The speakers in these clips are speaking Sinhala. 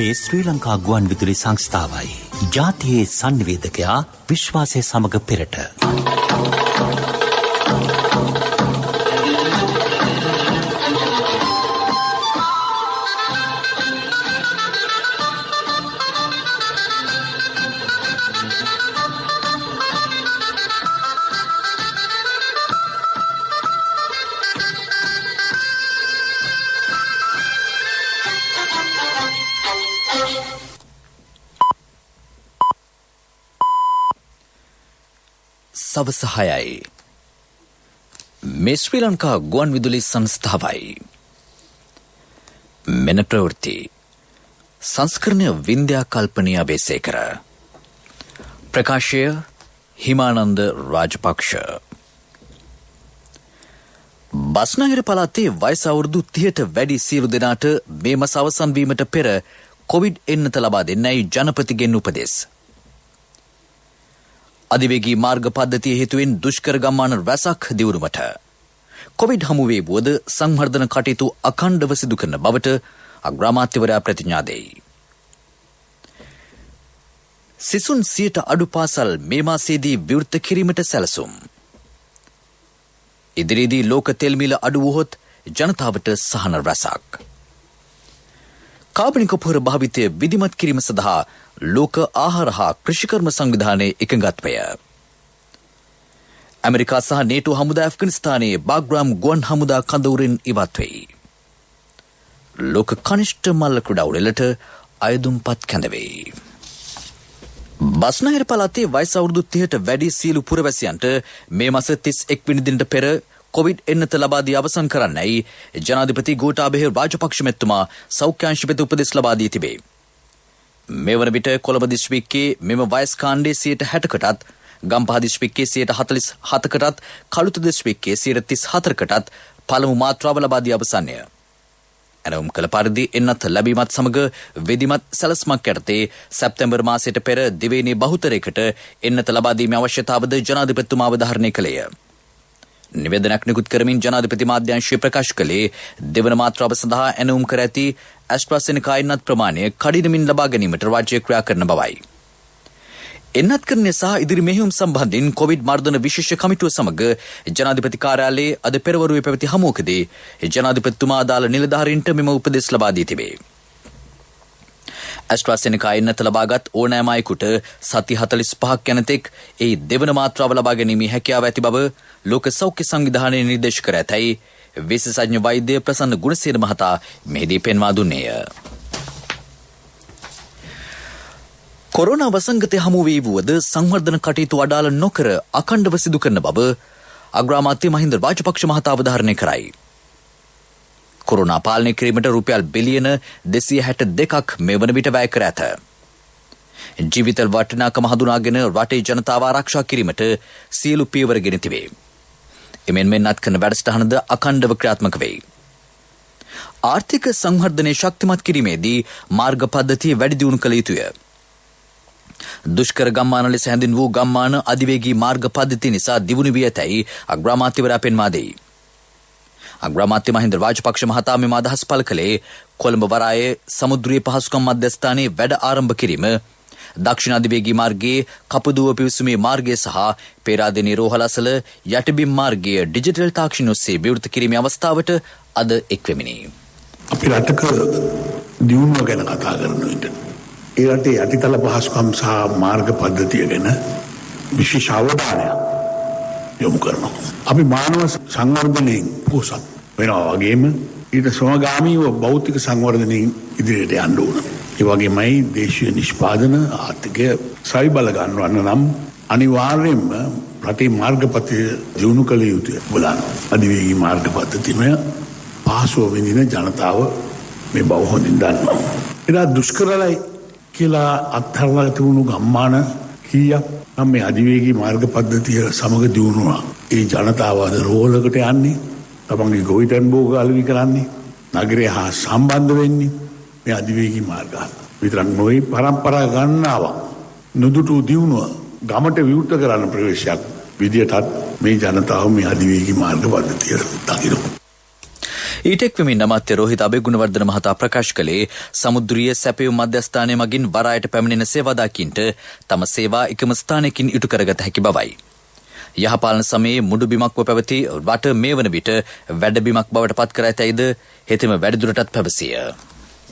මේ ශ්‍රී ලංකා ගුවන් විදුලි සංස්ථාවයි. ජාතියේ සංනිවේදකයා විශ්වාසය සමග පෙරට. සවස 6යි. මේ ශ්‍රී ලංකා ගුවන් විදුලි සංස්ථාවයි. මෙන ප්‍රවෘත්ති සංස්කරණය වින්ද්‍යා කල්පනීය අබේසේකර. ප්‍රකාශය හිමානන්ද රාජපක්ෂ. බස්නාහිර පළාතේ වයස අවුරුදු 30ට වැඩි සියලු දෙනාට මේ මාස අවසන් වීමට පෙර කොවිඩ් එන්නත ලබා දෙන්නයි ජනපතිගෙන් උපදෙස්. අධිවේගී මාර්ග පද්ධතිය හේතුවෙන් දුෂ්කර ගම්මාන රැසක් දියුණුවට කොවිඩ් හමුවේ වුවද සංවර්ධන කටයුතු අඛණ්ඩව සිදු කරන බවට අග්‍රාමාත්‍යවරයා ප්‍රතිඥා දෙයි. සිසුන් 100ට අඩු පාසල් මේ මාසයේදී විවෘත කිරීමට සැලසුම්. ඉදිරියේදී ලෝක තෙල් මිල අඩු වුවහොත් ජනතාවට සහන රැසක්. කාබනික පොහොර භාවිතය විධිමත් කිරීම සඳහා ලෝක ආහාර හා කෘෂිකර්ම සංවිධානයේ එකඟත්වය. ඇමරිකා සහ නේටෝ හමුදා ඇෆ්ගනිස්තානයේ බාග්‍රාම් ගුවන් හමුදා කඳවුරෙන් ඉවත් වෙයි. ලෝක කනිෂ්ඨ මල්ල ක්‍රීඩා උළෙලට අයදුම්පත් කැඳවෙයි. බස්නාහිර පළාතේ වයස අවුරුදු 30ට වැඩි සියලු පුරවැසියන්ට මේ මාස 31 වෙනි දිනට පෙර කොවිඩ් එන්නත ලබා දී අවසන් කරන්නයි ජනාධිපති ගෝඨාභය රාජපක්ෂ මැතිතුමා සෞඛ්‍යාංශ වෙත උපදෙස් ලබා දී තිබේ. මේ වන විට කොළඹ දිස්ත්‍රික්කයේ මෙම වයස් කාණ්ඩයේ 60%කටත්, ගම්පහ දිස්ත්‍රික්කයේ 47%කටත්, කළුතර දිස්ත්‍රික්කයේ 34%කටත් පළමු මාත්‍රාව ලබා දී අවසන්ය. එනම් කළ පරිදි එන්නත් ලැබීමත් සමග විධිමත් සැලැස්මක් යටතේ සැප්තැම්බර් මාසයට පෙර දිවයිනේ බහුතරයකට එන්නත ලබා දීමේ අවශ්‍යතාවද ජනාධිපතිතුමා අවධාරණය කළේය. නිවේදනයක් නිකුත් කරමින් ජනාධිපති මාධ්‍යංශය ප්‍රකාශ කළේ දෙවන මාත්‍රාව සඳහා ඇනවුම් කර ඇති ඇස්ට්‍රාසෙනිකා එන්නත් ප්‍රමාණය කඩිනමින් ලබා ගැනීමට රාජ්‍ය ක්‍රියා කරන බවයි. එන්නත්කරණය සහ ඉදිරි මෙහෙයුම් සම්බන්ධයෙන් කොවිඩ් මර්ධන විශේෂ කමිටුව සමග ජනාධිපති කාර්යාලයේ අද පෙරවරුවේ පැවති හමුවකදී ජනාධිපතිතුමා අදාළ නිලධාරීන්ට මෙම උපදෙස් ලබා දී තිබේ. ඇස්ට්‍රාසෙනිකා එන්නත ලබාගත් ඕනෑම අයෙකුට සති 45ක් යනතෙක් ඒ දෙවන මාත්‍රාව ලබා ගැනීමේ හැකියාව ඇති බව ලෝක සෞඛ්‍ය සංවිධානය නිර්දේශ කර ඇතැයි විශේෂඥ වෛද්‍ය ප්‍රසන්න ගුණසේන මහතා මෙහිදී පෙන්වා දුන්නේය. කොරෝනා වසංගතය හමු වී වුවද සංවර්ධන කටයුතු අඩාල නොකර අඛණ්ඩව සිදු කරන බව අග්‍රාමාත්‍ය මහින්ද රාජපක්ෂ මහතා අවධාරණය කරයි. කොරෝනා පාලනය කිරීමට රුපියල් බිලියන 262ක් මේ වන විට වැය කර ඇත. ජීවිත වටිනාකම හඳුනාගෙන රටේ ජනතාව ආරක්ෂා කිරීමට සියලු පියවර ගෙන තිබේ. එමෙන්ම එන්නත් කරන වැඩසටහනද අඛණ්ඩව ක්‍රියාත්මක වෙයි. ආර්ථික සංවර්ධනය ශක්තිමත් කිරීමේදී මාර්ග පද්ධතිය වැඩි දියුණු කළ යුතුය. දුෂ්කර ගම්මාන ලෙස හැඳින් වූ ගම්මාන අධිවේගී මාර්ග පද්ධතිය නිසා දියුණු වී ඇතැයි අග්‍රාමාත්‍යවරයා පෙන්වා දෙයි. අග්‍රාමාත්‍ය මහින්ද රාජපක්ෂ මහතා මෙම අදහස් පළ කළේ කොළඹ වරායේ සමුද්‍රීය පහසුකම් මධ්‍යස්ථානයේ වැඩ ආරම්භ කිරීම, දක්ෂිණ අධිවේගී මාර්ගයේ කපුදුව පිවිසුමේ මාර්ගය සහ පේරාදෙණිය රෝහලසල යටිබිම් මාර්ගයේ ඩිජිටල් තාක්ෂණ ඔස්සේ විවෘත කිරීමේ අවස්ථාවට අද එක්වෙමිනි. අපි රටක දියුණුව ගැන කතා කරන විට ඒ රටේ යටිතල පහසුකම් සහ මාර්ග පද්ධතිය ගැන විශේෂ අවධානයක් යොමු කරනවා. අපි මානව සංවර්ධනයෙන් පොසත් වෙනවා වගේම ඊට සමගාමීව භෞතික සංවර්ධනයෙන් ඉදිරියට යන්න ඕන. ඒ වගේමයි දේශීය නිෂ්පාදන ආර්ථිකය සවිබල ගන්නවන්න නම් අනිවාර්යයෙන්ම රටේ මාර්ග පද්ධතිය දියුණු කළ යුතුය. බලන්න අධිවේගී මාර්ග පද්ධතියම පහසුව විඳින ජනතාව මේ බව හොඳින් දන්නවා. එදා දුෂ්කරලයි කියලා අත්හරලා තිබුණු ගම්මාන කීයක් නම් මේ අධිවේගී මාර්ග පද්ධතිය සමග දියුණුවා. ඒ ජනතාව අද රෝහලකට යන්නේ, තමන්ගේ ගොවිතැන් භෝග අලෙවි කරන්නේ, නගරය හා සම්බන්ධ වෙන්නේ මේ අධිවේගී මාර්ග විතරක් නොවේ, පරම්පරා ගණනාවක් නුදුටු දියුණුව ගමට විවෘත කරන ප්‍රවේශයක් විදියටත් මේ ජනතාව මේ අධිවේගී මාර්ග පද්ධතිය දකිනවා. ඊටෙක්වමින් අමාත්‍ය රෝහිත අබේගුණවර්ධන මහතා ප්‍රකාශ කළේ සමුද්‍රීය සැපයුම් මධ්‍යස්ථානය මගින් වරායට පැමිණෙන සේවාදායකින්ට තම සේවා එකම ස්ථානයකින් ඉටු කරගත හැකි බවයි. යහපාලන සමයේ මුඩුබිමක්ව පැවති රට මේ වන විට වැඩබිමක් බවට පත් කර ඇතැයිද හෙතෙම වැඩිදුරටත් පැවසිය.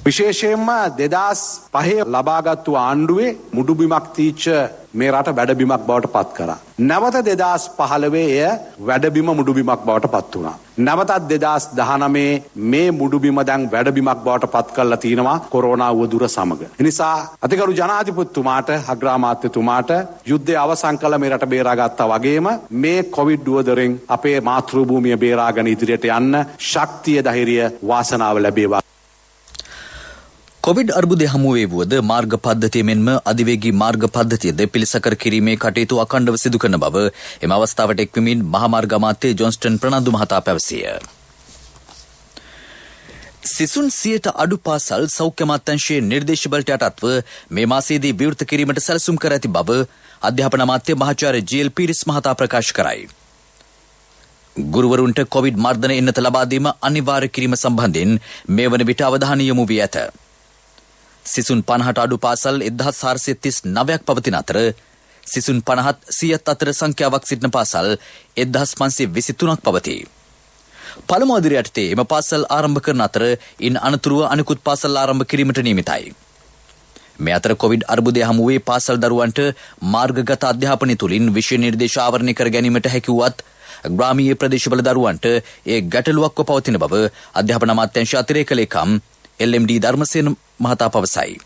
විශේෂයෙන්ම 2005 ලබාගත්තු ආණ්ඩුවේ මුඩුබිමක් තීච්ච මේ රට වැඩබිමක් බවට පත් කරා. නැවත 2015 එය වැඩබිම මුඩුබිමක් බවට පත් වුණා. නැවතත් 2019 මේ මුඩුබිම දැන් වැඩබිමක් බවට පත් කරලා තිනවා කොරෝනා උවදුර සමග. එනිසා අතිගරු ජනාධිපතිතුමාට අග්‍රාමාත්‍යතුමාට යුද්ධය අවසන් කළ මේ රට බේරාගත්තා වගේම මේ කොවිඩ් උවදුරෙන් අපේ මාතෘ භූමිය බේරාගෙන ඉදිරියට යන්න ශක්තිය ධෛර්යය වාසනාව ලැබේවා. කොවිඩ් අර්බුදය හමුවේ වුවද මාර්ග පද්ධතිය මෙන්ම අධිවේගී මාර්ග පද්ධතියද පිළිසකර කිරීමේ කටයුතු අඛණ්ඩව සිදු කරන බව එම අවස්ථාවට එක්වමින් මහාමාර්ග අමාත්‍ය ජොන්ස්ටන් ප්‍රනාන්දු මහතා පැවසිය. සිසුන් 100ට අඩු පාසල් සෞඛ්‍ය අමාත්‍යාංශයේ නිර්දේශ බලට යටත්ව මේ මාසයේදී විවෘත කිරීමට සැලසුම් කර ඇති බව අධ්‍යාපන අමාත්‍ය මහාචාර්ය ජී.එල්. පීරිස් මහතා ප්‍රකාශ කරයි. ගුරුවරුන්ට කොවිඩ් මර්ධන එන්නත ලබා දීම අනිවාර්ය කිරීම සම්බන්ධයෙන් මේ වන විට අවධානය යොමු වී ඇත. සිසුන් 50ට අඩු පාසල් 1439ක් පවතින අතර සිසුන් 50ත් 100ත් අතර සංඛ්‍යාවක් සිටින පාසල් 1523ක් පවතී. පළමු අදිරිය යටතේ එම පාසල් ආරම්භ කරන අතර ඉන් අනතුරුව අනෙකුත් පාසල් ආරම්භ කිරීමට නියමිතයි. මේ අතර කොවිඩ් අර්බුදය හමුවේ පාසල් දරුවන්ට මාර්ගගත අධ්‍යාපනය තුළින් විෂය නිර්දේශ ආවරණය කර ගැනීමට හැකි වුවත් ග්‍රාමීය ප්‍රදේශවල දරුවන්ට ඒ ගැටලුවක්ව පවතින බව අධ්‍යාපන අමාත්‍යාංශ අතිරේක ලේකම් LMD ධර්මසේන මහතා පවසයි.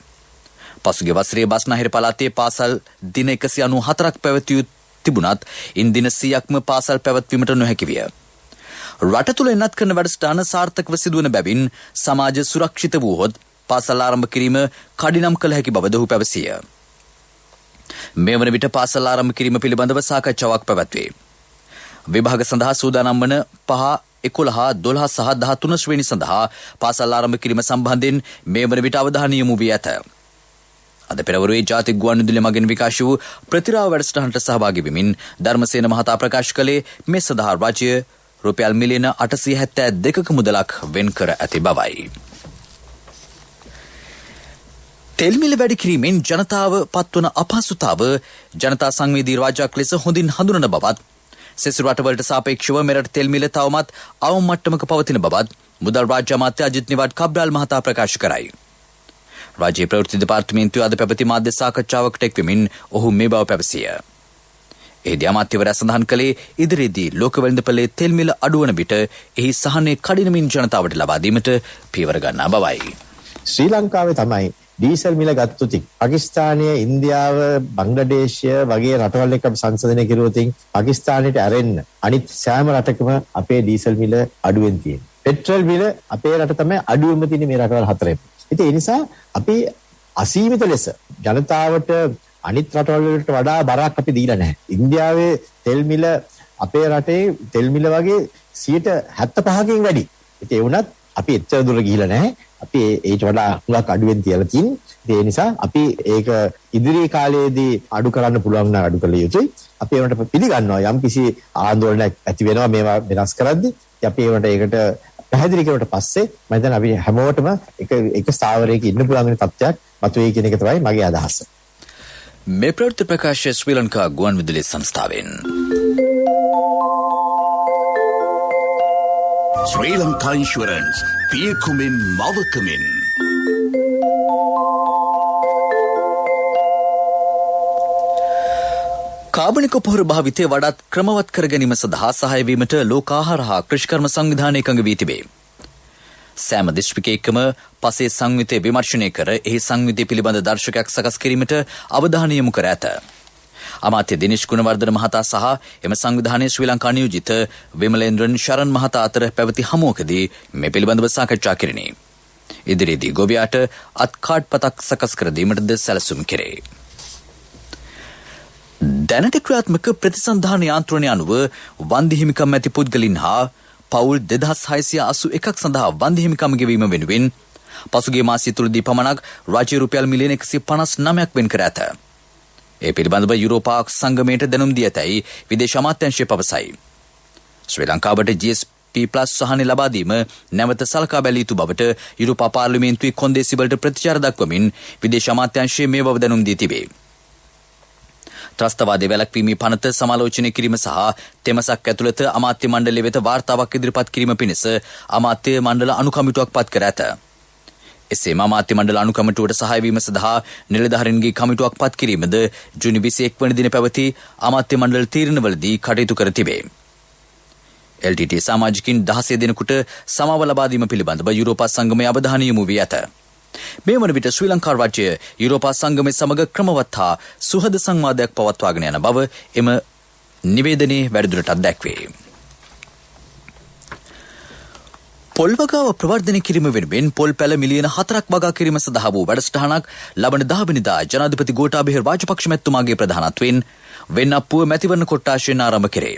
පසුගිය වසරේ බස්නාහිර පළාතේ පාසල් දින 194ක් පැවතිය තිබුණත් ඉන් දින 100ක්ම පාසල් පැවැත්වීමට නොහැකි විය. රට තුළ එන්නත් කරන වැඩසටහන සාර්ථකව සිදුවන බැවින් සමාජ සුරක්ෂිත වූහොත් පාසල් ආරම්භ කිරීම කඩිනම් කළ හැකි බවද ඔහු පැවසිය. මේ වන විට පාසල් ආරම්භ කිරීම පිළිබඳව සාකච්ඡාවක් පැවැත්වේ. විභාග සඳහා සූදානම් වන 5, 11, 12 සහ 13 ශ්‍රේණි සඳහා පාසල් ආරම්භ කිරීම සම්බන්ධයෙන් මේ වන විට අවධානය යොමු වී ඇත. අද පෙරවරුවේ ජාතික ගුවන්විදුලිය මගින් විකාශ වූ ප්‍රතිරාව වැඩසටහනට සහභාගී වෙමින් ධර්මසේන මහතා ප්‍රකාශ කළේ මේ සඳහා රාජ්‍ය රුපියල් මිලියන 872ක මුදලක් වෙන් කර ඇති බවයි. තෙල් මිල වැඩි කිරීමෙන් ජනතාව පත්වන අපහසුතාව ජනතා සංවේදී රාජ්‍යයක් ලෙස හොඳින් හඳුනන බවත් සෙසු රටවලට සාපේක්ෂව මෙරට තෙල් මිල තවමත් අවම මට්ටමක පවතින බවත් මුදල් රාජ්‍ය අමාත්‍ය අජිත් නිවාඩ් කබ්‍රාල් මහතා ප්‍රකාශ කරයි. රාජ්‍ය ප්‍රවෘත්ති දෙපාර්තමේන්තුවේ අද පැවති මාධ්‍ය සාකච්ඡාවකට එක්වෙමින් ඔහු මේ බව පැවසිය. එහිදී අමාත්‍යවරයා සඳහන් කළේ ඉදිරියේදී ලෝක වෙළඳපොලේ තෙල් මිල අඩුවන විට එහි සහනය කඩිනමින් ජනතාවට ලබා දීමට පියවර ගන්නා බවයි. ශ්‍රී ලංකාවේ තමයි ඩීසල් මිල ගත්තොත් පාකිස්තානය, ඉන්දියාව, බංග්ලාදේශය වගේ රටවල් එක්ක සංසන්දනය කෙරුවොත් පාකිස්තානයට ඇරෙන්න අනිත් සෑම රටකම අපේ ඩීසල් මිල අඩුවෙන් තියෙනවා. පෙට්‍රල් මිල අපේ රට තමයි අඩුවෙන්ම තියෙන්නේ මේ රටවල් හතරෙම. ඉතින් ඒ නිසා අපි අසීමිත ලෙස ජනතාවට අනිත් රටවල් වලට වඩා බරක් අපි දීලා නැහැ. ඉන්දියාවේ තෙල් මිල අපේ රටේ තෙල් මිල වගේ 75%කින් වැඩි. ඉතින් ඒ වුණත් අපි එච්චර දුර ගිහිලා නැහැ. අපි ඊට වඩා හුඟක් අඩුවෙන් තියලා තියෙන්නේ. ඒ නිසා අපි ඒක ඉදිරි කාලයේදී අඩු කරන්න පුළුවන් නම් අඩු කළ යුතුයි. අපි ඒකට පිළිගන්නවා යම් කිසි ආందోලනයක් ඇති වෙනවා මේවා වෙනස් කරද්දී. අපි ඒකට පැහැදිලි කරුවට පස්සේ මම හිතන්නේ අපි හැමෝටම එක ස්ථාවරයක ඉන්න පුළුවන් වෙන තත්ත්වයක් මතුවේ කියන එක තමයි මගේ අදහස. මේ ප්‍රවෘත්ති ප්‍රකාශය ශ්‍රී ලංකා ගුවන්විදුලි සංස්ථාවෙන්. ශ්‍රී ලංකා ඉන්ෂුරන්ස් පියකුමින් මවකමින්. කාබනික පොහොර භාවිතය වඩාත් ක්‍රමවත් කර ගැනීම සඳහා සහාය වීමට ලෝක ආහාර හා කෘෂිකර්ම සංවිධානය එකඟ වී තිබේ. සෑම දිස්ත්‍රික්කයකම පසේ සංයුතය විමර්ශනය කර එහි සංයුතිය පිළිබඳ දර්ශකයක් සකස් කිරීමට අවධානය යොමු කර ඇත. අමාත්‍ය දිනේෂ් ගුණවර්ධන මහතා සහ එම සංවිධානයේ ශ්‍රී ලංකා නියෝජිත විමලේන්ද්‍රන් ශරන් මහතා අතර පැවති හමුවකදී මේ පිළිබඳව සාකච්ඡා කෙරිණි. ඉදිරියේදී ගොවියාට අත්කාඩ් පතක් සකස් කර දීමටද සැලසුම් කෙරේ. දැනට ක්‍රියාත්මක ප්‍රතිසන්ධාන යාන්ත්‍රණය අනුව වන්දි හිමිකම් ඇති පුද්ගලින් හා පවුල් 2681ක් සඳහා වන්දි හිමිකම් ගෙවීම වෙනුවෙන් පසුගිය මාසය තුලදී පමණක් රාජ්‍ය රුපියල් මිලියන 159ක් වෙන් කර ඇත. ඒ පිළිබඳව යුරෝපා සංගමයට දැනුම් දී ඇතැයි විදේශ අමාත්‍යාංශය පවසයි. ශ්‍රී ලංකාවට GSP T+ සහන ලබා දීම නැවත සලකා බැලිය යුතු බවට යුරෝපා පාර්ලිමේන්තුවේ කොන්දේසි වලට ප්‍රතිචාර දක්වමින් විදේශ අමාත්‍යාංශය මේ බව දැනුම් දී තිබේ. ත්‍රස්තවාදයේ වැළැක්වීමේ පනත සමාලෝචනය කිරීම සහ තෙමසක් ඇතුළත අමාත්‍ය මණ්ඩලය වෙත වාර්තාවක් ඉදිරිපත් කිරීම පිණිස අමාත්‍ය මණ්ඩල අනුකමිටුවක් පත් කර ඇත. එසේම අමාත්‍ය මණ්ඩල අනුකමිටුවට සහාය වීම සඳහා නිලධාරීන්ගේ කමිටුවක් පත් කිරීමද ජූනි 21 වන දින පැවති අමාත්‍ය මණ්ඩල තීරණවලදී කටයුතු කර තිබේ. LTT සමාජිකින් 16 දිනකට සමාව ලබා දීම පිළිබඳව යුරෝපා සංගමයේ අවධානය යොමු වී ඇත. මේ වන විට ශ්‍රී ලංකා රාජ්‍ය යුරෝපා සංගමයේ සමග ක්‍රමවත් හා සුහද සංවාදයක් පවත්වාගෙන යන බව එම නිවේදනයේ වැඩිදුරටත් දැක්වේ. පොල් වගාව ප්‍රවර්ධනය කිරීම වෙනුවෙන් පොල් පැල මිලියන 4ක් වගා කිරීම සඳහා වූ වැඩසටහනක් ලබන 10 වෙනිදා ජනාධිපති ගෝඨාභය රාජපක්ෂ මැතිතුමාගේ ප්‍රධානත්වයෙන් වෙන්නප්පුව මැතිවරණ කොට්ටාශයෙන් ආරම්භ කෙරේ.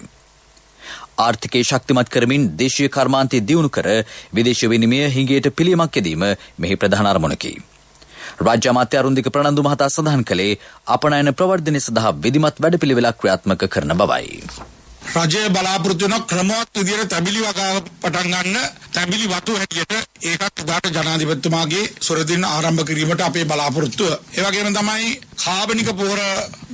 ආර්ථිකය ශක්තිමත් කරමින් දේශීය කර්මාන්තය දියුණු කර විදේශ විනිමය හිඟයට පිළියමක් යෙදීම මෙහි ප්‍රධාන අරමුණකි. රාජ්‍ය අමාත්‍ය අරුන්දික ප්‍රනන්දු මහතා සඳහන් කළේ අපනයන ප්‍රවර්ධනය සඳහා විධිමත් වැඩපිළිවෙලක් ක්‍රියාත්මක කරන බවයි. රජය බලාපොරොත්තු වෙන ක්‍රමවත් විදියට තැඹිලි වගාව පටන් ගන්න තැඹිලි වතු හැටියට ඒකත් දාට ජනාධිපතිතුමාගේ සොරදින ආරම්භ කිරීමට අපේ බලාපොරොත්තුව. ඒ වගේම තමයි කාබනික පොහොර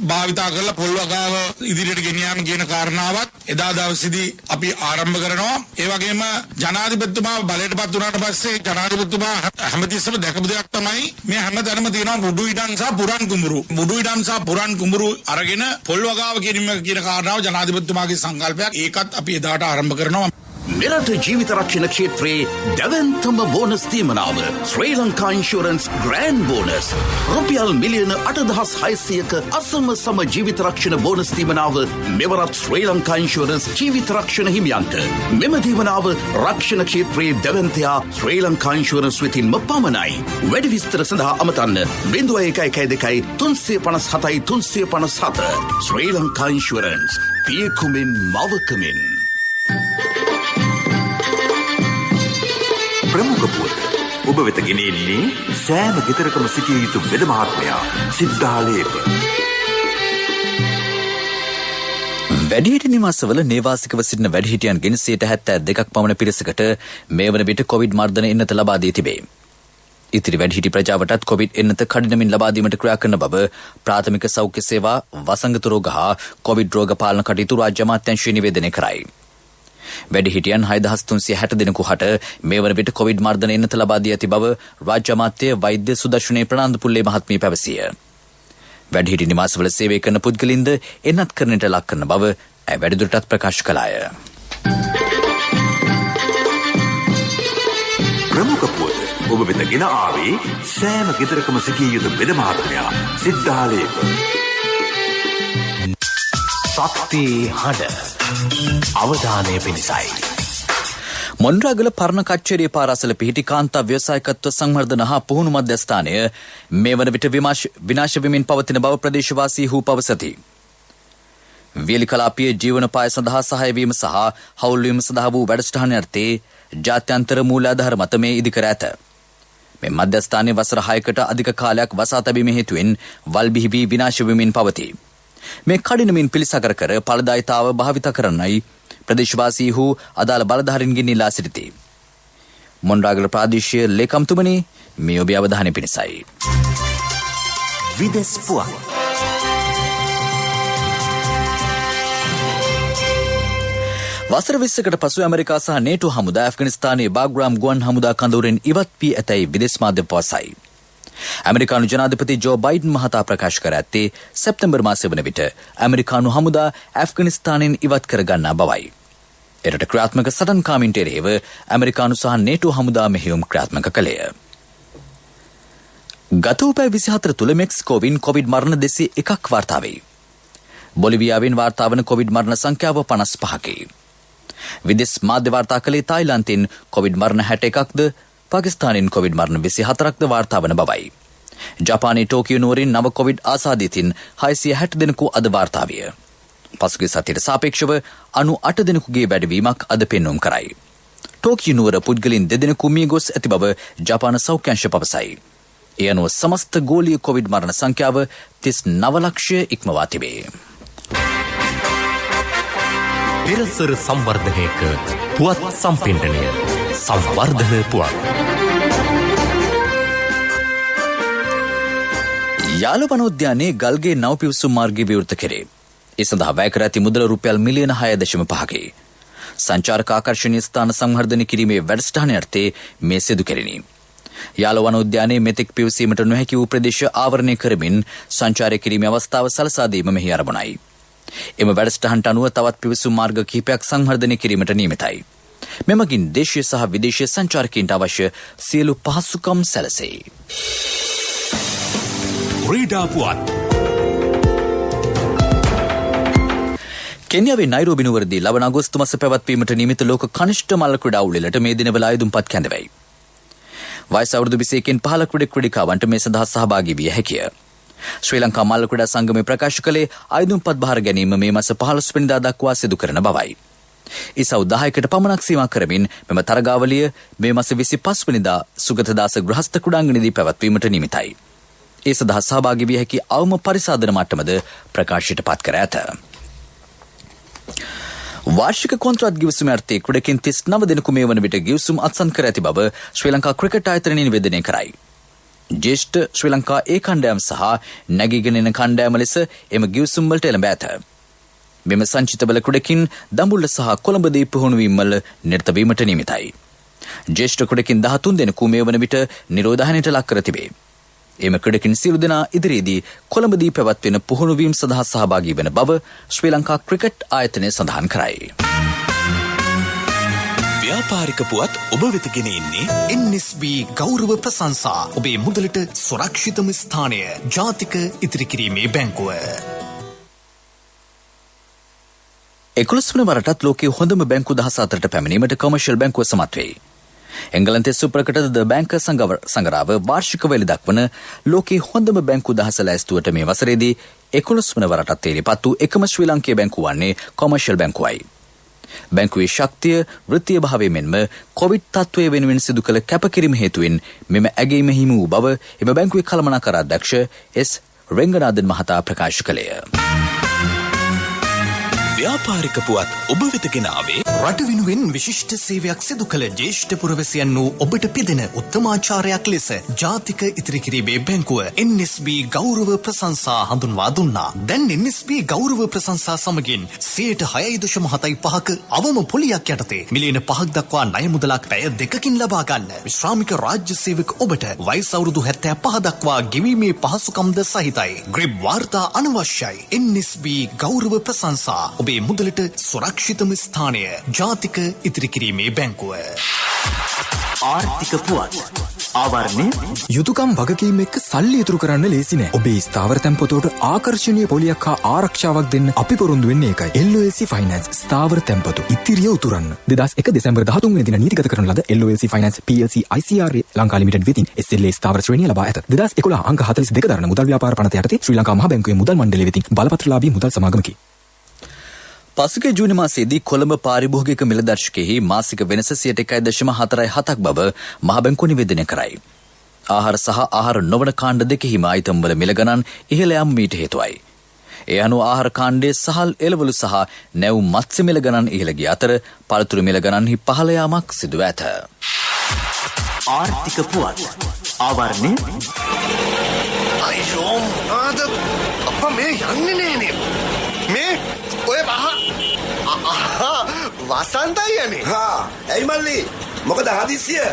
භාවිතා කරලා පොල් වගාව ඉදිරියට ගෙන යාම කියන කාරණාවත් එදා දවසේදී අපි ආරම්භ කරනවා. ඒ වගේම ජනාධිපතිතුමා බලයටපත් වුණාට පස්සේ ජනාධිපතිතුමා හැමතිස්සෙම දැකපු දෙයක් තමයි මේ හැමතැනම තියෙනවා මුඩු ඉඩම් සහ පුරන් කුඹුරු. මුඩු ඉඩම් සහ පුරන් කුඹුරු අරගෙන පොල් වගාව කිරීම කියන කාරණාව ජනාධිපතිතුමාගේ සංකල්පයක්. ඒකත් අපි එදාට ආරම්භ කරනවා. මෙරට ජීවිත රක්ෂණ ක්ෂේත්‍රයේ දැවැන්තම බෝනස් තීමනාව ශ්‍රී ලංකා ඉන්ෂුරන්ස් ග්‍රෑන්ඩ් බෝනස් රුපියල් මිලියන 8,600ක අසම සම ජීවිත රක්ෂණ බෝනස් තීමනාව මෙවරත් ශ්‍රී ලංකා ඉන්ෂුරන්ස් ජීවිත රක්ෂණ හිමියන්ට. මෙම තීමනාව රක්ෂණ ක්ෂේත්‍රයේ දැවැන්තයා ශ්‍රී ලංකා ඉන්ෂුරන්ස් වෙතින්ම පමණයි. වැඩි විස්තර සඳහා අමතන්න 0112 357 357 ශ්‍රී ලංකා ඉන්ෂුරන්ස් පියකුමින් මවකමින්. ප්‍රමුඛ පුවත ඔබ වෙත ගෙනෙන්නේ සෑම ගෙදරකම සිටිය යුතු වෙද මහත්මයා සිද්ධාලේප. වැඩිහිටි නිවාසවල නේවාසිකව සිටින වැඩිහිටියන් ගෙන 72ක් පමණ පිරිසකට මේ වන විට කොවිඩ් මර්ධන එන්නත ලබා දී තිබේ. ඉතිරි වැඩිහිටි ප්‍රජාවටත් කොවිඩ් එන්නත කඩිනමින් ලබා දීමට ක්‍රියා කරන බව ප්‍රාථමික සෞඛ්‍ය සේවා වසංගත රෝග හා කොවිඩ් රෝග පාලන කටයුතු රාජ්‍ය අමාත්‍යාංශය නිවේදනය කරයි. වැඩිහිටියන් 6360 දෙනෙකු හට මේ වන විට කොවිඩ් මර්ධන එන්නත ලබා දී ඇති බව රාජ්‍ය අමාත්‍ය වෛද්‍ය සුදර්ශනේ ප්‍රනාන්දුපුල්ලේ මහත්මිය පැවසිය. වැඩිහිටි නිවාසවල සේවය කරන පුද්ගලින්ද එන්නත් කරන්නට ලක් කරන බව ඇය වැඩිදුරටත් ප්‍රකාශ කළාය. ප්‍රමුඛ පුවත ඔබ වෙත ගෙන ආවේ සෑම ගෙදරකම සිටිය යුතු වෙද මහත්මයා සිද්ධාලේප. ශක්ති හඬ අවධානය පිණිසයි. මොන්රාගල පරණ කච්චේරිය පාරාසල පිහිටි කාන්තා ව්‍යවසායකත්ව සංවර්ධන හා පුහුණු මධ්‍යස්ථානය මේ වන විට විනාශ වෙමින් පවතින බව ප්‍රදේශවාසීහු පවසති. වියලි කලාපීය ජීවනෝපාය සඳහා සහාය වීම සහ හවුල් වීම සඳහා වූ වැඩසටහන යටතේ ජාත්‍යන්තර මූලාධාර මත මේ ඉදිකර ඇත. මේ මධ්‍යස්ථානයේ වසර 6කට අධික කාලයක් වසා තැබීම හේතුවෙන් වල් බිහි වී විනාශ වෙමින් පවතී. මේ කඩිනමින් පිළිසකර කර ඵලදායීතාව භාවිත කරන්නයි ප්‍රදේශවාසීහු අදාළ බලධාරීන්ගෙන් ඉල්ලා සිටිති. මොන්රාගල ප්‍රාදේශීය ලේකම්තුමනි මේ ඔබේ අවධානය පිණිසයි. විදෙස් පුවත්. වසර 20කට පසු ඇමරිකා සහ නේටෝ හමුදා ඇෆ්ගනිස්තානයේ බාග්‍රාම් ගුවන් හමුදා කඳවුරෙන් ඉවත් වී ඇතැයි විදේශ මාධ්‍ය පවසයි. ඇමරිකානු ජනාධිපති ජෝ බයිඩන් මහතා ප්‍රකාශ කර ඇත්තේ සැප්තැම්බර් මාසය වන විට ඇමරිකානු හමුදා ඇෆ්ගනිස්තානයෙන් ඉවත් කරගන්නා බවයි. එරට ක්‍රියාත්මක සටන්කාමින්ට එරෙහිව ඇමරිකානු සහ නේටෝ හමුදා මෙහෙයුම් ක්‍රියාත්මක කළේය. ගත වූ පැය 24 තුළ මෙක්සිකෝවින් කොවිඩ් මරණ 201ක් වාර්තා වෙයි. බොලිවියාවෙන් වාර්තා වන කොවිඩ් මරණ සංඛ්‍යාව 55කි. විදේශ මාධ්‍ය වාර්තා කළේ තායිලන්තයෙන් කොවිඩ් මරණ 61ක්ද පාකිස්තානෙන් කොවිඩ් මරණ 24ක්ද වාර්තා වන බවයි. ජපානයේ ටෝකියෝ නුවරින් නව කොවිඩ් ආසාදිතින් 660 දෙනෙකු අද වාර්තා විය. පසුගිය සතියට සාපේක්ෂව 98 දෙනෙකුගේ වැඩිවීමක් අද පෙන්නුම් කරයි. ටෝකියෝ නුවර පුද්ගලින් 2 දෙනෙකු මිය ගොස් ඇති බව ජපාන සෞඛ්‍ය අංශය පවසයි. ඒ අනුව සමස්ත ගෝලීය කොවිඩ් මරණ සංඛ්‍යාව 39 ලක්ෂය ඉක්මවා තිබේ. පෙරසර සංවර්ධනයක පුවත් සම්පින්ඩනය සංවර්ධන පුවත්. යාල වනෝද්‍යානයේ ගල්ගේ නව පිවිසුම් මාර්ගය විවෘත කෙරේ. ඒ සඳහා වැය කර ඇති මුදල රුපියල් මිලියන 6.5කි. සංචාරක ආකර්ෂණීය ස්ථාන සංවර්ධනය කිරීමේ වැඩසටහන යටතේ මේ සිදු කෙරිණි. යාල වනෝද්‍යානයේ මෙතෙක් පිවිසීමට නොහැකි වූ ප්‍රදේශ ආවරණය කරමින් සංචාරය කිරීමේ අවස්ථාව සලසා දීම මෙහි අරමුණයි. එම වැඩසටහනට අනුව තවත් පිවිසුම් මාර්ග කිහිපයක් සංවර්ධනය කිරීමට නියමිතයි. මෙමගින් දේශීය සහ විදේශීය සංචාරකයන්ට අවශ්‍ය සියලු පහසුකම් සැලසෙයි. ක්‍රීඩා පුවත්. කෙන්යාවේ නයිරෝබි නුවරදී ලබන අගෝස්තු මාස පැවැත්වීමට නියමිත ලෝක කනිෂ්ඨ මල්ල ක්‍රීඩා උළෙලට මේ දිනවල ආයුධම්පත් කැඳවෙයි. වයස අවුරුදු 21කින් 15 ක්‍රීඩකවන්ට මේ සඳහා සහභාගී විය හැකිය. ශ්‍රී ලංකා මල්ල ක්‍රීඩා සංගමය ප්‍රකාශ කළේ ආයුධම්පත් බහර ගැනීම මේ මාස 15 වෙනිදා දක්වා සිදු කරන බවයි. ඉසව් 10කට පමණක් සීමා කරමින් මෙම තරගාවලිය මේ මාස 25 වෙනිදා සුගතදාස ගෘහස්ත ක්‍රීඩාංගණයේදී පැවැත්වීමට නියමිතයි. ඒ සඳහා සහභාගී විය හැකි අවම පරිසාධන මට්ටමද ප්‍රකාශයට පත් කර ඇත. වාර්ෂික කොන්ත්‍රාත් ගිවිසුම යටතේ ක්‍රීඩකින් 39 දෙනෙකු මේ වන විට ගිවිසුම් අත්සන් කර ඇති බව ශ්‍රී ලංකා ක්‍රිකට් ආයතනය නිවේදනය කරයි. ජ්‍යෙෂ්ඨ ශ්‍රී ලංකා ඒ කණ්ඩායම් සහ නැගීගෙන එන කණ්ඩායම ලෙස එම ගිවිසුම් වලට එළඹ ඇත. මෙම සංචිතබල ක්‍රීඩකින් දඹුල්ල සහ කොළඹදී පුහුණුවීම් වල නිරත වීමට නියමිතයි. ජ්‍යෙෂ්ඨ ක්‍රීඩකින් 13 දෙනෙකු මේ වන විට නිරෝධායනයට ලක් කර තිබේ. එම ක්‍රීඩකින් සියලු දෙනා ඉදිරියේදී කොළඹදී පැවැත්වෙන පුහුණුවීම් සඳහා සහභාගී වන බව ශ්‍රී ලංකා ක්‍රිකට් ආයතනය සඳහන් කරයි. ව්‍යාපාරික පුවත් ඔබ වෙත ගෙන එන්නේ NSB ගෞරව ප්‍රශංසා. ඔබේ මුදලට සුරක්ෂිතම ස්ථානය ජාතික ඉතිරි කිරීමේ බැංකුව. 11 වන වරටත් ලෝකයේ හොඳම බැංකු 14ට පැමිණීමට කොමර්ෂල් බැංකුව සමත් වෙයි. එංගලන්තයේ සුප්‍රකට ද බැංක සංගරාව වාර්ෂික වෙළි දක්වන ලෝකයේ හොඳම බැංකු 10 ලැයිස්තුවට මේ වසරේදී 11 වන වරටත් තේරිපත් වූ එකම ශ්‍රී ලංකීය බැංකුව වන්නේ කොමර්ෂල් බැංකුවයි. බැංකුවේ ශක්තිය, වෘත්තීය භාවය මෙන්ම කොවිඩ් තත්ත්වය වෙනුවෙන් සිදු කළ කැපකිරීම හේතුවෙන් මෙම ඇගීම හිමි වූ බව එම බැංකුවේ කළමනාකර අධ්‍යක්ෂ එස් රෙංගනාදන් මහතා ප්‍රකාශ කළේය. ව්‍යාපාරික පුවත් ඔබ වෙත ගෙන ආවේ රට වෙනුවෙන් විශිෂ්ට සේවයක් සිදු කළ ජ්‍යෙෂ්ඨ පුරවැසියන් වූ ඔබට පිදෙන උත්තමාචාරයක් ලෙස ජාතික ඉතිරි කිරීමේ බැංකුව NSB ගෞරව ප්‍රශංසා හඳුන්වා දුන්නා. දැන් NSB ගෞරව ප්‍රශංසා සමගින් 6.75ක අවම පොලියක් යටතේ මිලියන 5ක් දක්වා ණය මුදලක් පැය 2කින් ලබා ගන්න. විශ්‍රාමික රාජ්‍ය සේවක ඔබට වයස අවුරුදු 75 දක්වා ගෙවීමේ පහසුකම්ද සහිතයි. ග්‍රිබ් වාර්තා අනවශ්‍යයි. NSB ගෞරව ප්‍රශංසා ඔබේ මුදලට සුරක්ෂිතම ස්ථානය ජාතික ඉතිරි කිරීමේ බැංකුව. ආර්ථික පුවත් ආවරණය යුතුයකම් වගකීම් එක්ක සල්ලි ඉතුරු කරන්න ලේසි නෑ. ඔබේ ස්ථාවර තැන්පතට ආකර්ෂණීය පොලියක් හා ආරක්ෂාවක් දෙන්න අපි පොරොන්දු වෙන්නේ ඒකයි. LOLC Finance ස්ථාවර තැන්පතු ඉතිරිය උතුරන්න. 2001 දෙසැම්බර් 13 වෙනි දින නීතිගත කරන ලද LOLC Finance PLC ICRA Lanka limited වෙතින් SLA ස්ථාවර ශ්‍රේණිය ලබා ඇත. 2011 අංක 42 දරන මුදල් ව්‍යාපාර පනත යටතේ ශ්‍රී ලංකා මහ බැංකුවේ මුදල් මණ්ඩලය වෙතින් බලපත්‍රලාභී මුදල් සමාගමකි. පසුගිය ජූනි මාසයේදී කොළඹ පාරිභෝගික මිල දර්ශකයෙහි මාසික වෙනස 1.47ක් බව මහ බැංකුව නිවේදනය කරයි. ආහාර සහ ආහාර නොවන කාණ්ඩ දෙකෙහිම අයිතම් වල මිල ගණන් ඉහළ යාම මීට හේතුවයි. ඒ අනුව ආහාර කාණ්ඩයේ සහල් එළවලු සහ නැව් මත්ස්‍ය මිල ගණන් ඉහළ ගිය අතර පළතුරු මිල ගණන්හි පහළ යාමක් සිදු ඇත. ආර්ථික පුවත් ආවරණය අයියෝ ආද අප්පා මේ යන්නේ නෑනේ මේ ඔය වසන්තයි යන්නේ. ඇයි මල්ලි මොකද හදිස්සිය?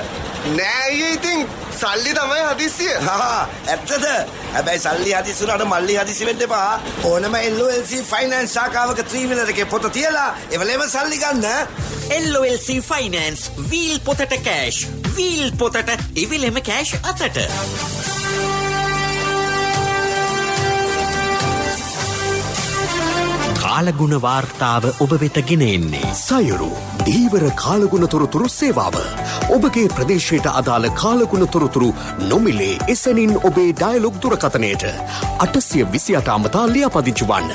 නෑ අයියේ ඉතින් සල්ලි තමයි හදිස්සිය. ඇත්තද? හැබැයි සල්ලි හදිස්සි උනාට මල්ලි හදිස්සි වෙන්න එපා. ඕනම LOLC Finance ශාඛාවක 3 wheeler එකේ පොත තියලා එවලේම සල්ලි ගන්න. LOLC Finance වීල් පොතට කෑෂ්. වීල් පොතට ඉවිලෙම කෑෂ් අතට. කාලගුණ වාර්තාව ඔබ වෙත ගෙන එන්නේ සයුරු දීවර කාලගුණ තොරතුරු සේවාව. ඔබගේ ප්‍රදේශයට අදාළ කාලගුණ තොරතුරු නොමිලේ එසැනින් ඔබේ ඩයලොග් දුරකථනයට 828 අමතා ලියාපදිංචි වන්න.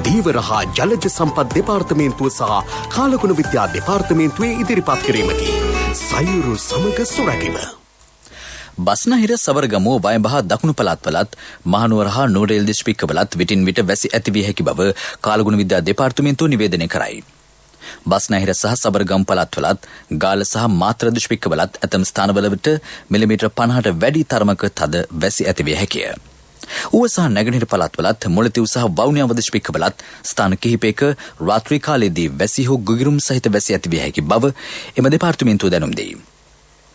දීවර හා ජලජ සම්පත් දෙපාර්තමේන්තුව සහ කාලගුණ විද්‍යා දෙපාර්තමේන්තුවේ ඉදිරිපත් කිරීමකි. සයුරු සමග සුරැකීම. බස්නාහිර සවරගමුව වයඹහ දකුණු පළාත්වලත් මහනුවර හා නුවරඑළිය දිස්ත්‍රික්කවලත් විටින් විට වැසි ඇති විය හැකි බව කාලගුණ විද්‍යා දෙපාර්තමේන්තුව නිවේදනය කරයි. බස්නාහිර සහ සබරගම් පළාත්වලත් ගාල්ල සහ මාත්‍ර දිස්ත්‍රික්කවලත් ඇතම් ස්ථානවලට මිලිමීටර් 50ට වැඩි තරමක තද වැසි ඇතිවිය හැකිය. ඌව සහ නැගෙනහිර පළාත්වලත් මුලතිව් සහ වවුනියාව දිස්ත්‍රික්කවලත් ස්ථාන කිහිපයක රාත්‍රී කාලයේදී වැසි හෝ ගිගිරුම් සහිත වැසි ඇතිවිය හැකි බව එම දෙපාර්තමේන්තුව දැනුම් දෙයි.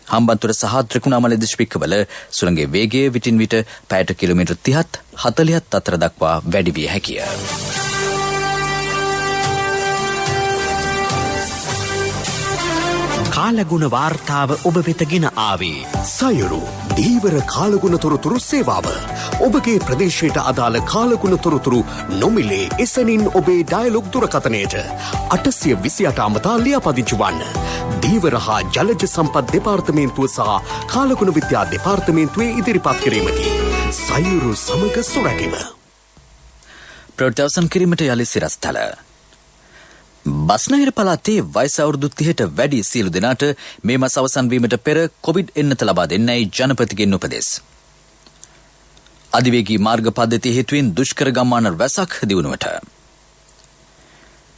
හම්බන්තොට සහ ත්‍රිකුණාමලය දිස්ත්‍රික්කවල සුළඟේ වේගය විටින් විට පැයට කිලෝමීටර් 30ත් 40ත් අතර දක්වා වැඩි විය හැකිය. කාලගුණ වාර්තාව ඔබ වෙත ගෙන ආවේ සයුරු දීවර කාලගුණ තොරතුරු සේවාව. ඔබගේ ප්‍රදේශයට අදාළ කාලගුණ තොරතුරු නොමිලේ එසැනින් ඔබේ ඩයලොග් දුරකථනයට 828 අමතා ලියාපදිංචි වන්න. දීවර හා ජලජ සම්පත් දෙපාර්තමේන්තුව සහ කාලගුණ විද්‍යා දෙපාර්තමේන්තුවේ ඉදිරිපත් කිරීමකි. සයුරු සමග සුරැකීම. ප්‍රවෘත්ති අවසන් කිරීමට යලි සිරස්තල. බස්නාහිර පළාතේ වයස අවුරුදු 30ට වැඩි සියලු දෙනාට මේ මාස අවසන් වීමට පෙර කොවිඩ් එන්නත ලබා දෙන්නයි ජනපතිගෙන් උපදෙස්. අධිවේගී මාර්ග පද්ධතිය හේතුවෙන් දුෂ්කර ගම්මාන රැසක් දියුණුවට.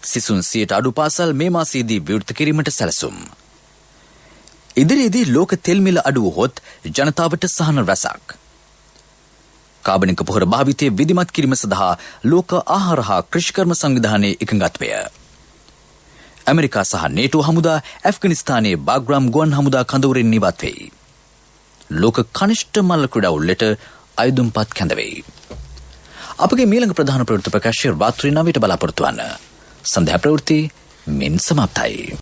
සිසුන් 100ට අඩු පාසල් මේ මාසයේදී විවෘත කිරීමට සැලසුම්. ඉදිරියේදී ලෝක තෙල් මිල අඩු වුවහොත් ජනතාවට සහන රැසක්. කාබනික පොහොර භාවිතය විධිමත් කිරීම සඳහා ලෝක ආහාර හා කෘෂිකර්ම සංවිධානයේ එකඟත්වය. ඇමරිකා සහ නේටෝ හමුදා ඇෆ්ගනිස්තානයේ බාග්‍රාම් ගුවන් හමුදා කඳවුරෙන් නිවත් වෙයි. ලෝක කනිෂ්ඨ මල්ල ක්‍රීඩා උළෙලට අයදුම්පත් කැඳවෙයි. අපගේ මීළඟ ප්‍රධාන ප්‍රවෘත්ති ප්‍රකාශය රාත්‍රී 9ට බලාපොරොත්තු වන්න. සන්ධ්‍යා ප්‍රවෘත්ති මින් සමාප්තයි.